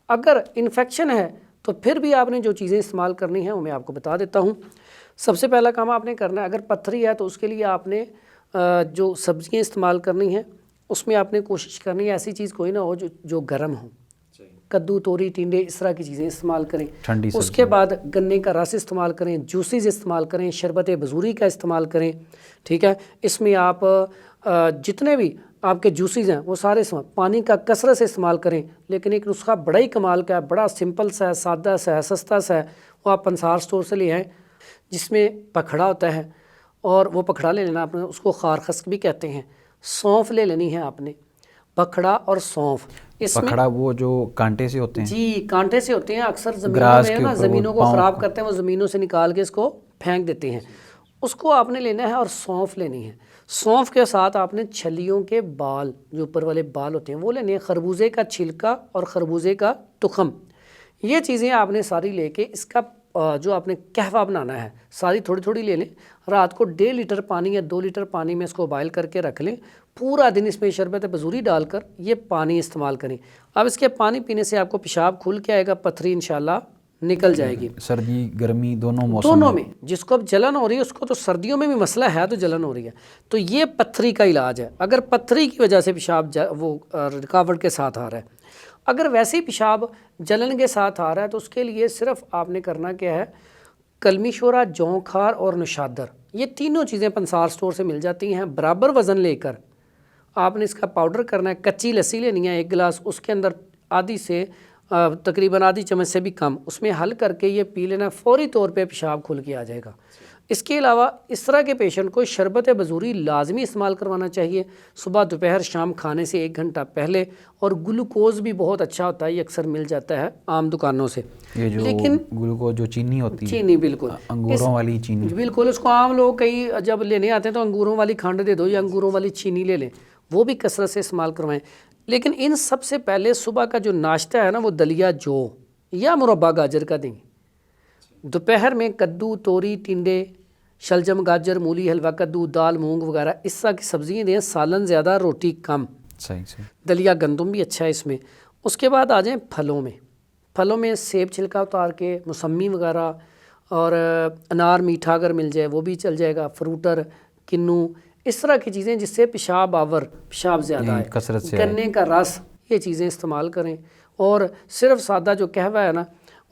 [SPEAKER 2] اگر انفیکشن ہے تو پھر بھی آپ نے جو چیزیں استعمال کرنی ہیں وہ میں آپ کو بتا دیتا ہوں. سب سے پہلا کام آپ نے کرنا ہے، اگر پتھری ہے تو اس کے لیے آپ نے جو سبزیاں استعمال کرنی ہیں اس میں آپ نے کوشش کرنی ہے ایسی چیز کوئی نہ ہو جو گرم ہو. کدو، توری، ٹینڈے، اس طرح کی چیزیں استعمال کریں. اس کے بعد گنے کا رس استعمال کریں، جوسیز استعمال کریں، شربت بزوری کا استعمال کریں. ٹھیک ہے، اس میں آپ جتنے بھی آپ کے جوسیز ہیں وہ سارے پانی کا کثرت سے استعمال کریں. لیکن ایک نسخہ بڑا ہی کمال کا ہے، بڑا سمپل سا ہے، سادہ سا ہے، سستا سا ہے. وہ آپ پنسار سٹور سے لے آئیں، جس میں پکھڑا ہوتا ہے، اور وہ پکھڑا لے لینا آپ نے، اس کو خار خسک بھی کہتے ہیں. سونف لے لینی ہے آپ نے، پکھڑا اور سونف.
[SPEAKER 1] پکھڑا وہ جو کانٹے سے ہوتے ہیں؟
[SPEAKER 2] جی کانٹے سے ہوتے ہیں، اکثر زمینوں میں نا زمینوں کو خراب کرتے ہیں، وہ زمینوں سے نکال کے اس کو پھینک دیتے ہیں. اس کو آپ نے لینا ہے اور سونف لینی ہے. سونف کے ساتھ آپ نے چھلیوں کے بال، جو اوپر والے بال ہوتے ہیں وہ لینے ہیں، خربوزے کا چھلکا اور خربوزے کا تخم. یہ چیزیں آپ نے ساری لے کے اس کا جو آپ نے قہوہ بنانا ہے ساری تھوڑی تھوڑی لے لیں. رات کو 1.5 لیٹر پانی یا 2 لیٹر پانی میں اس کو بائل کر کے رکھ لیں. پورا دن اس میں شربت بزوری ڈال کر یہ پانی استعمال کریں. اب اس کے پانی پینے سے آپ کو پیشاب کھل کے آئے گا، پتھری انشاءاللہ نکل جائے گی.
[SPEAKER 1] سردی گرمی دونوں موسم
[SPEAKER 2] دونوں میں جس کو اب جلن ہو رہی ہے اس کو تو سردیوں میں بھی مسئلہ ہے تو جلن ہو رہی ہے، تو یہ پتھری کا علاج ہے. اگر پتھری کی وجہ سے پیشاب وہ رکاوٹ کے ساتھ آ رہا ہے. اگر ویسے ہی پیشاب جلن کے ساتھ آ رہا ہے تو اس کے لیے صرف آپ نے کرنا کیا ہے، کلمی شورا، جوں کھار اور نشادر، یہ تینوں چیزیں پنسار سٹور سے مل جاتی ہیں. برابر وزن لے کر آپ نے اس کا پاؤڈر کرنا ہے. کچی لسی لینی ہے 1 گلاس، اس کے اندر آدھی سے تقریباً آدھی چمچ سے بھی کم اس میں حل کر کے یہ پی لینا، فوری طور پہ پیشاب کھل کے آ جائے گا. اس کے علاوہ اس طرح کے پیشنٹ کو شربت بزوری لازمی استعمال کروانا چاہیے، صبح، دوپہر، شام کھانے سے 1 گھنٹہ پہلے. اور گلوکوز بھی بہت اچھا ہوتا ہے، یہ اکثر مل جاتا ہے عام دکانوں سے.
[SPEAKER 1] یہ جو
[SPEAKER 2] لیکن
[SPEAKER 1] گلوکوز جو چینی ہوتی ہے،
[SPEAKER 2] چینی بالکل
[SPEAKER 1] انگوروں والی چینی،
[SPEAKER 2] بالکل اس کو عام لوگ کئی جب لینے آتے ہیں تو انگوروں والی کھنڈ دے دو یا انگوروں والی چینی لے لیں، وہ بھی کثرت سے استعمال کروائیں. لیکن ان سب سے پہلے صبح کا جو ناشتہ ہے نا وہ دلیا جو یا مربع گاجر کا دیں. دوپہر میں کدو، توری، ٹنڈے، شلجم، گاجر، مولی، حلوہ کدو، دال، مونگ وغیرہ اس طرح کی سبزیاں دیں. سالن زیادہ، روٹی کم.
[SPEAKER 1] صحیح.
[SPEAKER 2] دلیا گندم بھی اچھا ہے اس میں. اس کے بعد آ جائیں پھلوں میں. پھلوں میں سیب چھلکا اتار کے، موسمی وغیرہ، اور انار میٹھا اگر مل جائے وہ بھی چل جائے گا، فروٹر، کنو، اس طرح کی چیزیں جس سے پیشاب آور، پیشاب زیادہ ہے،
[SPEAKER 1] کثرت سے
[SPEAKER 2] گنے کا رس، یہ چیزیں استعمال کریں. اور صرف سادہ جو قہوہ ہے نا،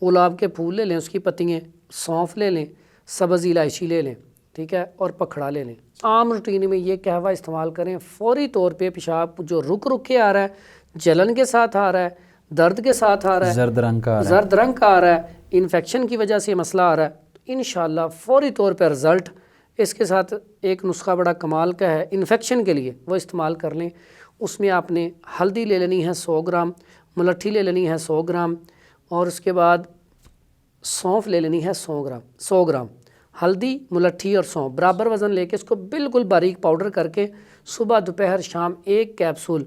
[SPEAKER 2] گلاب کے پھول لے لیں، اس کی پتیاں، سونف لے لیں، سبز الائچی لے لیں، ٹھیک ہے، اور پکھڑا لے لیں. عام روٹین میں یہ قہوہ استعمال کریں. فوری طور پہ پیشاب جو رک کے آ رہا ہے، جلن کے ساتھ آ رہا ہے، درد کے ساتھ آ رہا ہے،
[SPEAKER 1] زرد رنگ کا
[SPEAKER 2] آ رہا ہے، انفیکشن کی وجہ سے مسئلہ آ رہا ہے، تو انشاءاللہ فوری طور پہ رزلٹ. اس کے ساتھ ایک نسخہ بڑا کمال کا ہے انفیکشن کے لیے، وہ استعمال کر لیں. اس میں آپ نے ہلدی لے لینی ہے 100 گرام، ملٹھی لے لینی ہے 100 گرام، اور اس کے بعد سونف لے لینی ہے 100 گرام. ہلدی، ملٹھی اور سونف برابر وزن لے کے اس کو بالکل باریک پاؤڈر کر کے صبح، دوپہر، شام 1 کیپسول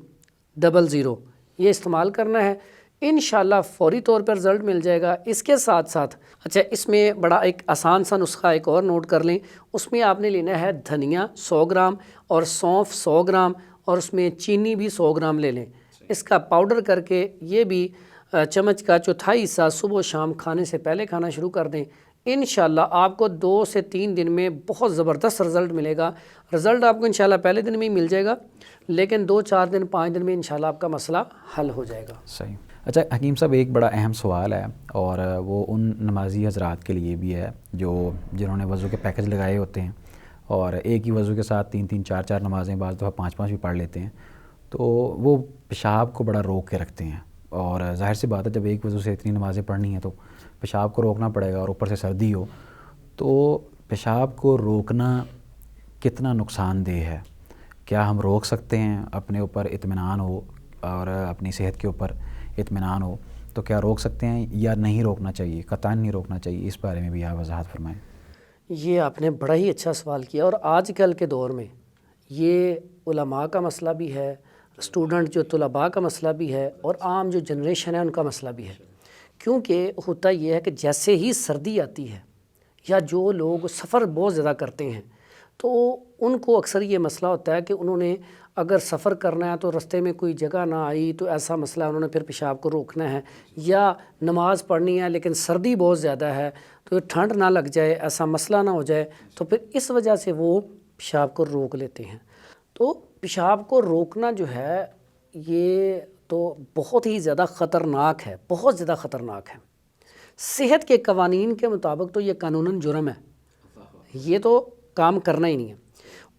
[SPEAKER 2] 00 یہ استعمال کرنا ہے. انشاءاللہ فوری طور پر رزلٹ مل جائے گا. اس کے ساتھ ساتھ اچھا اس میں بڑا ایک آسان سا نسخہ ایک اور نوٹ کر لیں. اس میں آپ نے لینا ہے دھنیا 100 گرام اور سونف 100 گرام، اور اس میں چینی بھی 100 گرام لے لیں. اس کا پاؤڈر کر کے یہ بھی چمچ کا 1/4 حصہ صبح و شام کھانے سے پہلے کھانا شروع کر دیں. انشاءاللہ آپ کو 2 سے 3 دن میں بہت زبردست رزلٹ ملے گا. رزلٹ آپ کو انشاءاللہ پہلے دن میں ہی مل جائے گا، لیکن 2، 4 دن، 5 دن میں انشاءاللہ آپ کا مسئلہ حل ہو جائے گا.
[SPEAKER 1] صحیح. اچھا حکیم صاحب، ایک بڑا اہم سوال ہے، اور وہ ان نمازی حضرات کے لیے بھی ہے جنہوں نے وضو کے پیکج لگائے ہوتے ہیں اور ایک ہی وضو کے ساتھ 3، 4 نمازیں، بعض دفعہ 5 بھی پڑھ لیتے ہیں. تو وہ پیشاب کو بڑا روک کے رکھتے ہیں، اور ظاہر سی بات ہے جب ایک وضو سے اتنی نمازیں پڑھنی ہیں تو پیشاب کو روکنا پڑے گا، اور اوپر سے سردی ہو تو پیشاب کو روکنا کتنا نقصان دہ ہے؟ کیا ہم روک سکتے ہیں؟ اپنے اوپر اطمینان ہو اور اپنی صحت کے اوپر اطمینان ہو تو کیا روک سکتے ہیں یا نہیں روکنا چاہیے، قطعاً نہیں روکنا چاہیے؟ اس بارے میں بھی آپ وضاحت فرمائیں۔
[SPEAKER 2] یہ آپ نے بڑا ہی اچھا سوال کیا، اور آج کل کے دور میں یہ علماء کا مسئلہ بھی ہے، اسٹوڈنٹ جو طلباء کا مسئلہ بھی ہے، اور عام جو جنریشن ہے ان کا مسئلہ بھی ہے۔ کیونکہ ہوتا یہ ہے کہ جیسے ہی سردی آتی ہے یا جو لوگ سفر بہت زیادہ کرتے ہیں تو ان کو اکثر یہ مسئلہ ہوتا ہے کہ انہوں نے اگر سفر کرنا ہے تو رستے میں کوئی جگہ نہ آئی تو ایسا مسئلہ انہوں نے پھر پیشاب کو روکنا ہے، یا نماز پڑھنی ہے لیکن سردی بہت زیادہ ہے تو ٹھنڈ نہ لگ جائے، ایسا مسئلہ نہ ہو جائے، تو پھر اس وجہ سے وہ پیشاب کو روک لیتے ہیں۔ تو پیشاب کو روکنا جو ہے یہ تو بہت ہی زیادہ خطرناک ہے، بہت زیادہ خطرناک ہے۔ صحت کے قوانین کے مطابق تو یہ قانوناً جرم ہے، یہ تو کام کرنا ہی نہیں ہے۔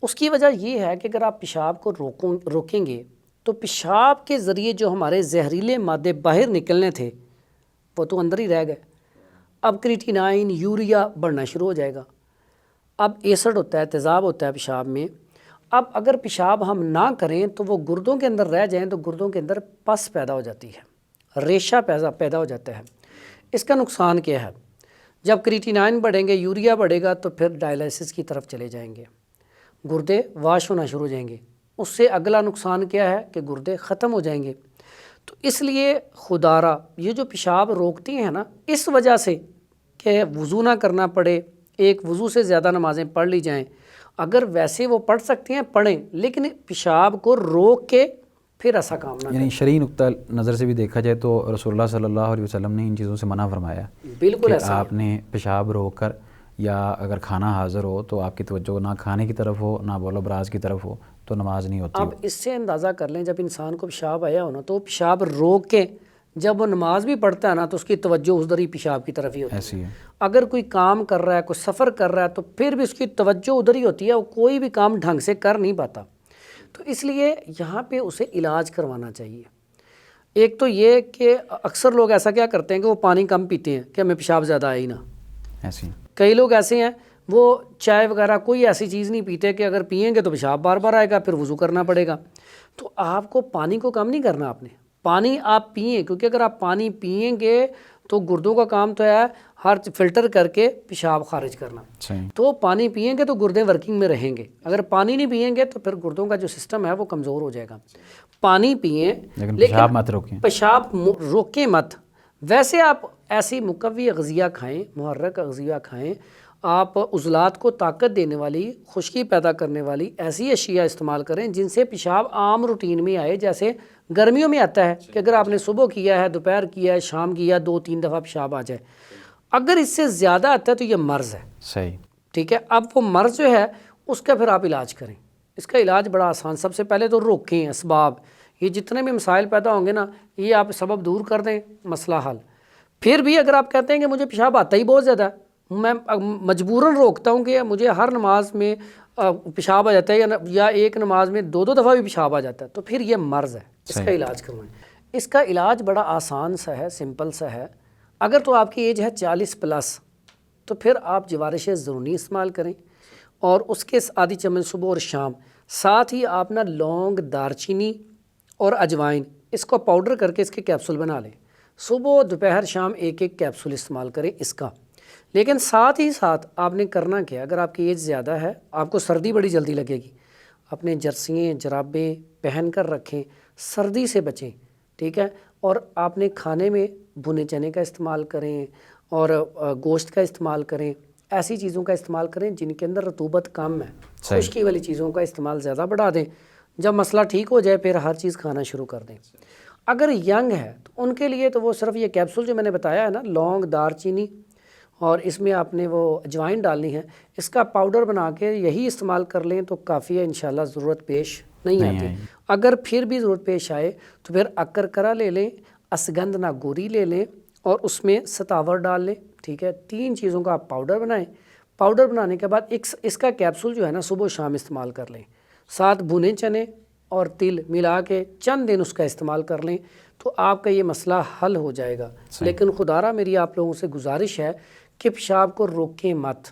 [SPEAKER 2] اس کی وجہ یہ ہے کہ اگر آپ پیشاب کو روکیں گے تو پیشاب کے ذریعے جو ہمارے زہریلے مادے باہر نکلنے تھے وہ تو اندر ہی رہ گئے۔ اب کریٹینائن، یوریا بڑھنا شروع ہو جائے گا، اب ایسڈ ہوتا ہے، تیزاب ہوتا ہے پیشاب میں۔ اب اگر پیشاب ہم نہ کریں تو وہ گردوں کے اندر رہ جائیں تو گردوں کے اندر پس پیدا ہو جاتی ہے، ریشہ پیدا ہو جاتا ہے۔ اس کا نقصان کیا ہے؟ جب کریٹینائن بڑھیں گے، یوریا بڑھے گا تو پھر ڈائلائسس کی طرف چلے جائیں گے، گردے واش ہونا شروع ہو جائیں گے۔ اس سے اگلا نقصان کیا ہے کہ گردے ختم ہو جائیں گے۔ تو اس لیے خدارہ یہ جو پیشاب روکتی ہیں نا، اس وجہ سے کہ وضو نہ کرنا پڑے، ایک وضو سے زیادہ نمازیں پڑھ لی جائیں، اگر ویسے وہ پڑھ سکتی ہیں پڑھیں، لیکن پیشاب کو روک کے پھر ایسا کام نہ کریں۔
[SPEAKER 1] یعنی شرعی نقطہ نظر سے بھی دیکھا جائے تو رسول اللہ صلی اللہ علیہ وسلم نے ان چیزوں سے منع فرمایا،
[SPEAKER 2] بالکل
[SPEAKER 1] کہ
[SPEAKER 2] ایسا
[SPEAKER 1] آپ نے پیشاب روک کر، یا اگر کھانا حاضر ہو تو آپ کی توجہ نہ کھانے کی طرف ہو نہ بول و براز کی طرف ہو تو نماز نہیں ہوتی۔
[SPEAKER 2] اب اس سے اندازہ کر لیں جب انسان کو پیشاب آیا ہو نا تو پیشاب روک کے جب وہ نماز بھی پڑھتا ہے نا تو اس کی توجہ ادھر ہی پیشاب کی طرف ہی ہوتی ہے۔
[SPEAKER 1] ایسی ہے۔
[SPEAKER 2] اگر کوئی کام کر رہا ہے، کوئی سفر کر رہا ہے تو پھر بھی اس کی توجہ ادھر ہی ہوتی ہے، وہ کوئی بھی کام ڈھنگ سے کر نہیں پاتا۔ تو اس لیے یہاں پہ اسے علاج کروانا چاہیے۔ ایک تو یہ کہ اکثر لوگ ایسا کیا کرتے ہیں کہ وہ پانی کم پیتے ہیں کہ ہمیں پیشاب زیادہ آئے ہی نہ۔
[SPEAKER 1] ایسی
[SPEAKER 2] کئی لوگ ایسے ہیں وہ چائے وغیرہ کوئی ایسی چیز نہیں پیتے کہ اگر پئیں گے تو پیشاب بار بار آئے گا، پھر وضو کرنا پڑے گا۔ تو آپ کو پانی کو کم نہیں کرنا، آپ نے پانی آپ پئیں، کیونکہ اگر آپ پانی پئیں گے تو گردوں کا کام تو ہے ہر فلٹر کر کے پیشاب خارج کرنا۔
[SPEAKER 1] صحیح۔
[SPEAKER 2] تو پانی پئیں گے تو گردے ورکنگ میں رہیں گے، اگر پانی نہیں پئیں گے تو پھر گردوں کا جو سسٹم ہے وہ کمزور ہو جائے گا۔ پانی پئیں
[SPEAKER 1] لیکن پیشاب مت روکیں۔
[SPEAKER 2] پیشاب روکیں مت۔ ویسے آپ ایسی مقوی اغذیہ کھائیں، محرک اغذیہ کھائیں، آپ عضلات کو طاقت دینے والی، خشکی پیدا کرنے والی ایسی اشیاء استعمال کریں جن سے پیشاب عام روٹین میں آئے۔ جیسے گرمیوں میں آتا ہے کہ اگر آپ نے صبح کیا ہے، دوپہر کیا ہے، شام کیا، 2-3 دفعہ پیشاب آ جائے۔ اگر اس سے زیادہ آتا ہے تو یہ مرض ہے۔
[SPEAKER 1] صحیح۔
[SPEAKER 2] ٹھیک ہے، اب وہ مرض جو ہے اس کا پھر آپ علاج کریں۔ اس کا علاج بڑا آسان، سب سے پہلے تو روکیں اسباب، یہ جتنے بھی مسائل پیدا ہوں گے نا یہ آپ سبب دور کر دیں، مسئلہ حل۔ پھر بھی اگر آپ کہتے ہیں کہ مجھے پیشاب آتا ہی بہت زیادہ ہے، میں مجبوراً روکتا ہوں کہ مجھے ہر نماز میں پیشاب آ جاتا ہے، یا ایک نماز میں 2 دفعہ بھی پیشاب آ جاتا ہے، تو پھر یہ مرض ہے، اس کا علاج کروائیں۔ اس کا علاج بڑا آسان سا ہے، سمپل سا ہے۔ اگر تو آپ کی ایج ہے 40+ تو پھر آپ جوارش ضروری استعمال کریں، اور اس کے آدھی چمچ صبح اور شام، ساتھ ہی آپ نا لونگ، دارچینی اور اجوائن اس کو پاؤڈر کر کے اس کے کیپسول بنا لیں۔ صبح، دوپہر، شام ایک کیپسول استعمال کریں اس کا۔ لیکن ساتھ ہی ساتھ آپ نے کرنا کیا، اگر آپ کی ایج زیادہ ہے، آپ کو سردی بڑی جلدی لگے گی، اپنے جرسیاں، جرابیں پہن کر رکھیں، سردی سے بچیں، ٹھیک ہے۔ اور آپ نے کھانے میں بھنے چنے کا استعمال کریں اور گوشت کا استعمال کریں، ایسی چیزوں کا استعمال کریں جن کے اندر رطوبت کم ہے۔ خشکی والی چیزوں کا استعمال زیادہ بڑھا دیں، جب مسئلہ ٹھیک ہو جائے پھر ہر چیز کھانا شروع کر دیں۔ اگر ینگ ہے تو ان کے لیے تو وہ صرف یہ کیپسول جو میں نے بتایا ہے نا، لونگ، دارچینی، اور اس میں آپ نے وہ اجوائن ڈالنی ہے، اس کا پاؤڈر بنا کے یہی استعمال کر لیں تو کافی ہے، انشاءاللہ ضرورت پیش نہیں آتی۔ اگر پھر بھی ضرورت پیش آئے تو پھر اکرکرا لے لیں، اسگندھ ناگوری لے لیں اور اس میں ستاور ڈال لیں، ٹھیک ہے۔ 3 چیزوں کا آپ پاؤڈر بنائیں۔ پاؤڈر بنانے کے بعد اس کا کیپسول جو ہے نا صبح و شام استعمال کر لیں، ساتھ بھنے چنے اور تل ملا کے چند دن اس کا استعمال کر لیں تو آپ کا یہ مسئلہ حل ہو جائے گا. لیکن خدارہ میری آپ لوگوں سے گزارش ہے کہ پیشاب کو روکیں مت.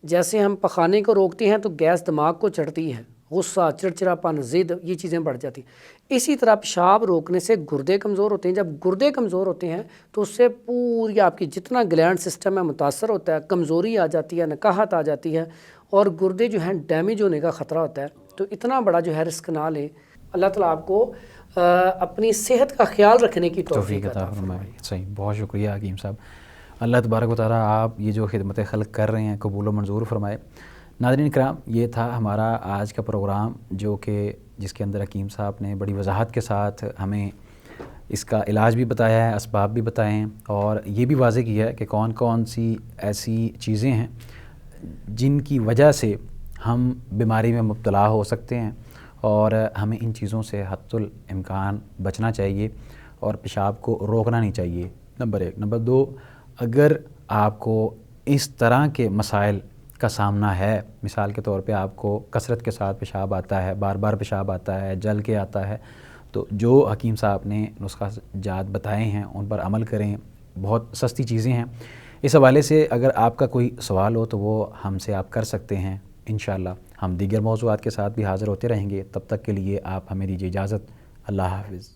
[SPEAKER 2] جیسے ہم پخانے کو روکتے ہیں تو گیس دماغ کو چڑھتی ہے، غصہ، چڑچڑاپن، ضد، یہ چیزیں بڑھ جاتی ہیں. اسی طرح پیشاب روکنے سے گردے کمزور ہوتے ہیں. جب گردے کمزور ہوتے ہیں تو اس سے پوری آپ کی جتنا گلینڈ سسٹم ہے متاثر ہوتا ہے، کمزوری آ جاتی ہے، نکاہت آ جاتی ہے اور گردے جو ہیں ڈیمیج ہونے کا خطرہ ہوتا ہے. تو اتنا بڑا جو ہے رسک نہ لیں. اللہ تعالیٰ آپ کو اپنی صحت کا خیال رکھنے کی توفیق عطا فرمائے.
[SPEAKER 1] صحیح، بہت شکریہ حکیم صاحب. اللہ تبارک و تعالیٰ آپ یہ جو خدمت خلق کر رہے ہیں قبول و منظور فرمائے. ناظرین کرام، یہ تھا ہمارا آج کا پروگرام جو کہ جس کے اندر حکیم صاحب نے بڑی وضاحت کے ساتھ ہمیں اس کا علاج بھی بتایا ہے، اسباب بھی بتائے ہیں اور یہ بھی واضح کیا ہے کہ کون کون سی ایسی چیزیں ہیں جن کی وجہ سے ہم بیماری میں مبتلا ہو سکتے ہیں اور ہمیں ان چیزوں سے حتی الامکان بچنا چاہیے اور پیشاب کو روکنا نہیں چاہیے. نمبر 1. نمبر 2، اگر آپ کو اس طرح کے مسائل کا سامنا ہے، مثال کے طور پہ آپ کو کثرت کے ساتھ پیشاب آتا ہے، بار بار پیشاب آتا ہے، جل کے آتا ہے، تو جو حکیم صاحب نے نسخہ جات بتائے ہیں ان پر عمل کریں. بہت سستی چیزیں ہیں. اس حوالے سے اگر آپ کا کوئی سوال ہو تو وہ ہم سے آپ کر سکتے ہیں. انشاءاللہ ہم دیگر موضوعات کے ساتھ بھی حاضر ہوتے رہیں گے. تب تک کے لیے آپ ہمیں دیجیے اجازت. اللہ حافظ.